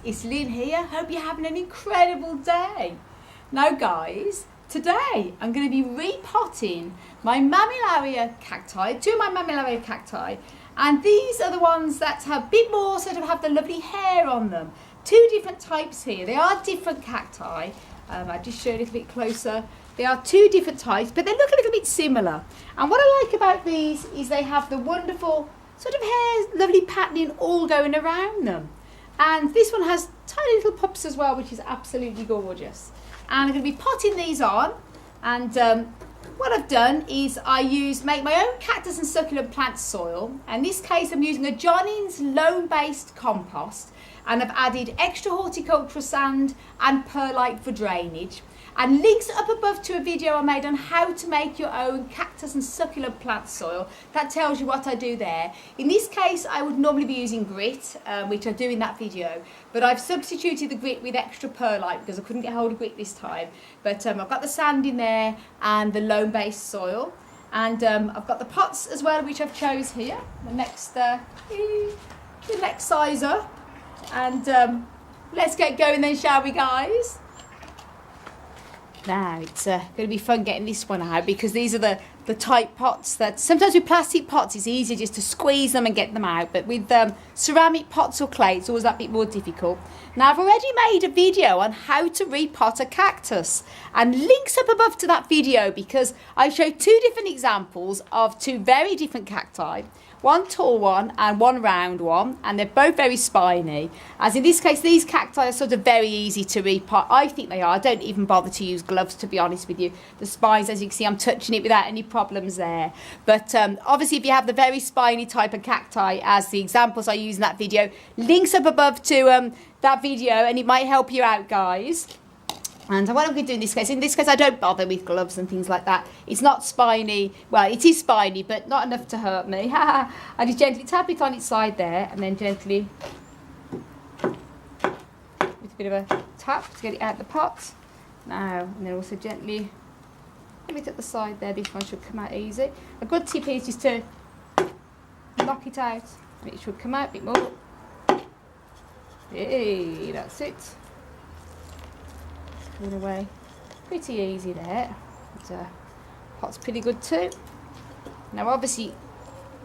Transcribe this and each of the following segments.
it's Lynn here. Hope you're having an incredible day. Now guys, today I'm going to be repotting my Mammillaria cacti, two of my Mammillaria cacti, and these are the ones that have a bit more sort of have the lovely hair on them. Two different types here. They are different cacti. I just show a little bit closer. They are two different types, but they look a little bit similar. And what I like about these is they have the wonderful sort of hair, lovely patterning all going around them. And this one has tiny little pups as well, which is absolutely gorgeous. And I'm going to be potting these on. And what I've done is make my own cactus and succulent plant soil. In this case, I'm using a Johnnings loam-based compost. And I've added extra horticultural sand and perlite for drainage. And links up above to a video I made on how to make your own cactus and succulent plant soil. That tells you what I do there. In this case, I would normally be using grit, which I do in that video. But I've substituted the grit with extra perlite because I couldn't get hold of grit this time. But I've got the sand in there and the loam-based soil. And I've got the pots as well, which I've chose here. The next size up. And let's get going then, shall we, guys? Now it's going to be fun getting this one out because these are the tight pots that sometimes with plastic pots it's easier just to squeeze them and get them out, but with ceramic pots or clay it's always that bit more difficult. Now I've already made a video on how to repot a cactus and links up above to that video because I showed two different examples of two very different cacti. One tall one and one round one, and they're both very spiny. As in this case, these cacti are sort of very easy to repot. I think they are. I don't even bother to use gloves, to be honest with you. The spines, as you can see, I'm touching it without any problems there. But obviously, if you have the very spiny type of cacti, as the examples I use in that video, links up above to that video, and it might help you out, guys. And what I'm going to do in this case I don't bother with gloves and things like that. It's not spiny. Well, it is spiny, but not enough to hurt me. I just gently tap it on its side there, and then gently, with a bit of a tap to get it out of the pot. Now, and then also gently, a bit at the side there. This one should come out easy. A good tip is just to knock it out. It should come out a bit more. Hey, that's it. In a way, pretty easy there. Pot's pretty good too. Now obviously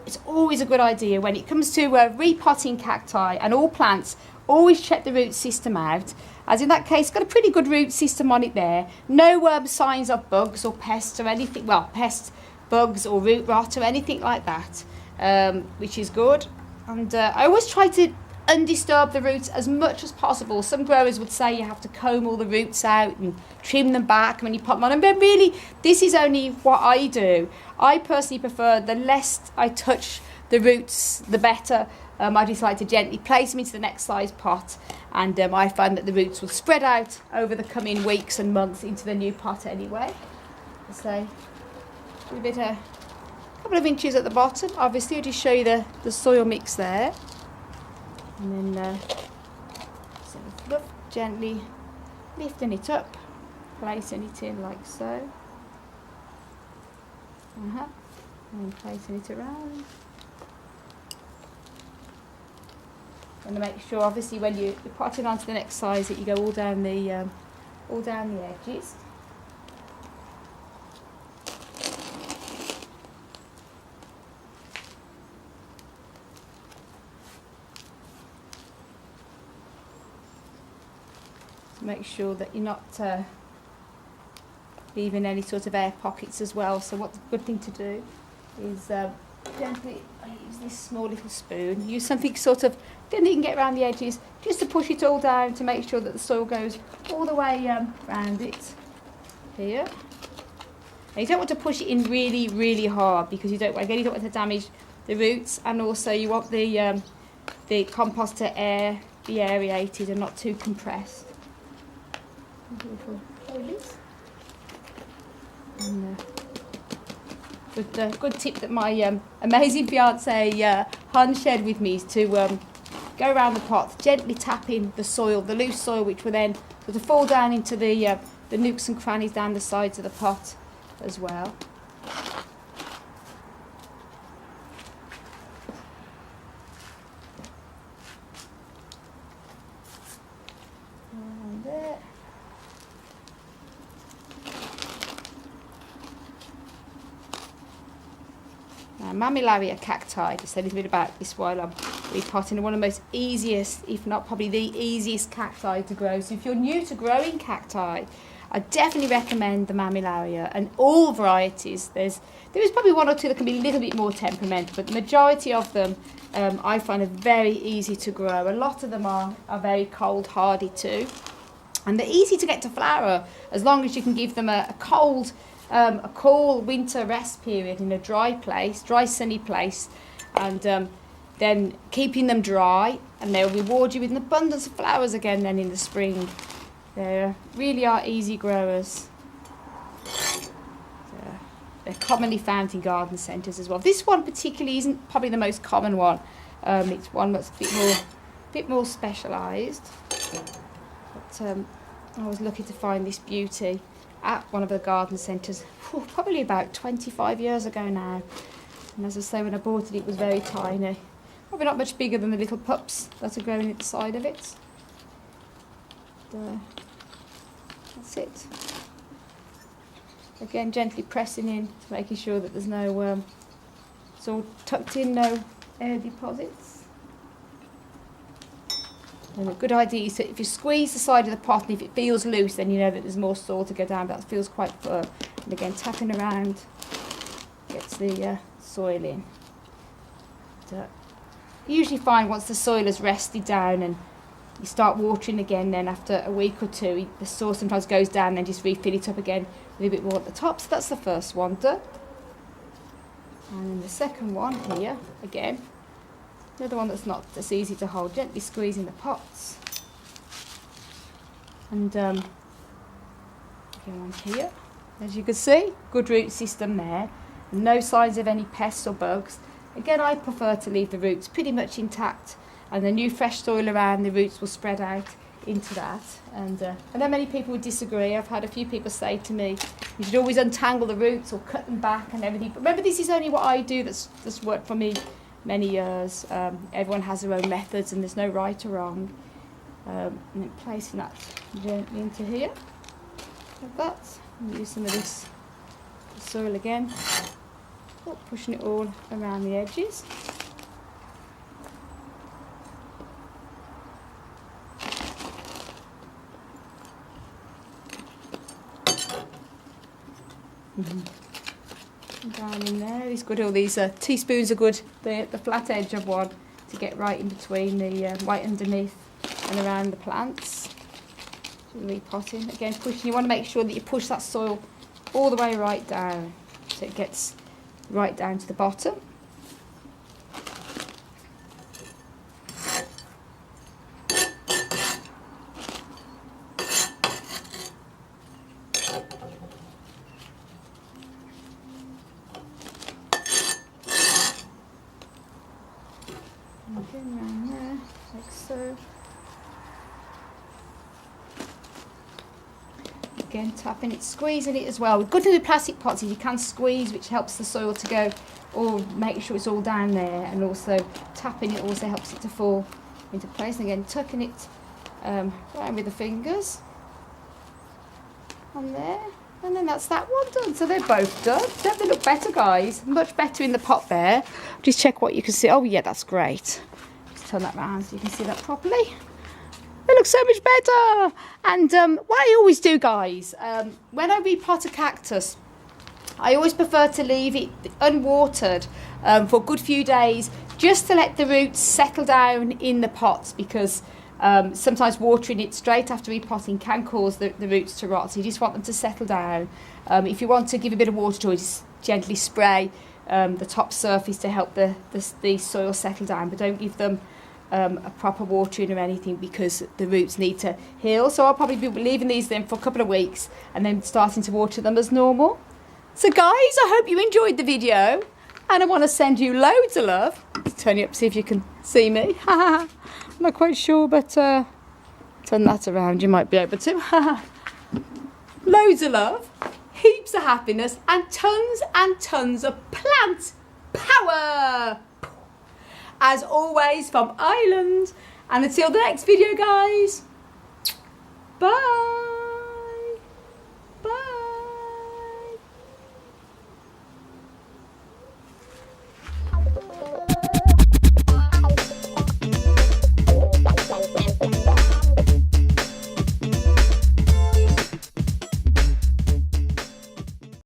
it's always a good idea when it comes to repotting cacti and all plants, always check the root system out, as in that case it's got a pretty good root system on it there. No signs of bugs or pests or anything, well, pests, bugs or root rot or anything like that, which is good. And I always try to undisturb the roots as much as possible. Some growers would say you have to comb all the roots out and trim them back when you pot them on, but really this is only what I do. I personally prefer the less I touch the roots the better. I just like to gently place them into the next size pot, and I find that the roots will spread out over the coming weeks and months into the new pot anyway. So give it a couple of inches at the bottom. Obviously I'll just show you the soil mix there. And then gently lifting it up, placing it in like so. And then placing it around. And to make sure, obviously, when you're potting onto the next size, that you go all down the edges. Make sure that you're not leaving any sort of air pockets as well. So what the good thing to do is gently, I use this small little spoon, use something sort of, then you can get around the edges, just to push it all down to make sure that the soil goes all the way around it here. And you don't want to push it in really, really hard because you don't want to damage the roots, and also you want the compost to be aerated and not too compressed. And, good tip that my amazing fiance Han shared with me is to go around the pot, gently tapping the soil, the loose soil, which will then sort of fall down into the nooks and crannies down the sides of the pot as well. Mammillaria Cacti. Just a little bit about this while I'm repotting. One of the most easiest, if not probably the easiest cacti to grow. So if you're new to growing cacti, I definitely recommend the Mammillaria and all varieties. There is probably one or two that can be a little bit more temperamental, but the majority of them I find are very easy to grow. A lot of them are very cold hardy too, and they're easy to get to flower as long as you can give them a cool winter rest period in a dry sunny place, and then keeping them dry, and they'll reward you with an abundance of flowers again then in the spring. They really are easy growers. They're commonly found in garden centres as well. This one particularly isn't probably the most common one. It's one that's a bit more specialised. But I was lucky to find this beauty at one of the garden centres, probably about 25 years ago now. And as I say, when I bought it, it was very tiny. Probably not much bigger than the little pups that are growing at the side of it. That's it. Again, gently pressing in to making sure that there's no, it's all tucked in, no air deposits. And a good idea is that if you squeeze the side of the pot and if it feels loose, then you know that there's more soil to go down, but that feels quite firm. And again, tapping around gets the soil in. But, you usually find once the soil has rested down and you start watering again, then after a week or two, the soil sometimes goes down and then just refill it up again with a bit more at the top. So that's the first one done. And then the second one here, again, another one that's easy to hold, gently squeezing the pots. And again on here, as you can see, good root system there, no signs of any pests or bugs. Again, I prefer to leave the roots pretty much intact, and the new fresh soil around the roots will spread out into that. And I know many people would disagree. I've had a few people say to me, you should always untangle the roots or cut them back and everything. But remember, this is only what I do that's worked for me many years. Everyone has their own methods and there's no right or wrong. And then placing that gently into here, like that. And use some of this soil again, pushing it all around the edges. Down in there, it's good. All these teaspoons are good. The flat edge of one to get right in between the right underneath and around the plants. Repotting again, pushing. You want to make sure that you push that soil all the way right down, so it gets right down to the bottom. Again around there, like so. Again, tapping it, squeezing it as well. Good thing with plastic pots is you can squeeze, which helps the soil to go, or make sure it's all down there, and also tapping it also helps it to fall into place. And again, tucking it around with the fingers on there, and then that's that one done. So they're both done. Don't they look better, guys? Much better in the pot there. Just check what you can see. Oh yeah, that's great. Just turn that round so you can see that properly. They look so much better. And what I always do, guys, when I repot a cactus, I always prefer to leave it unwatered for a good few days, just to let the roots settle down in the pots, because sometimes watering it straight after repotting can cause the roots to rot. So you just want them to settle down. If you want to give a bit of water to it, just gently spray the top surface to help the soil settle down, but don't give them a proper watering or anything, because the roots need to heal. So I'll probably be leaving these then for a couple of weeks and then starting to water them as normal. So guys, I hope you enjoyed the video, and I want to send you loads of love. Let's turn you up, see if you can see me. I'm not quite sure, but turn that around, you might be able to. Loads of love, heaps of happiness, and tons of plant power. As always, from Ireland. And until the next video, guys, bye.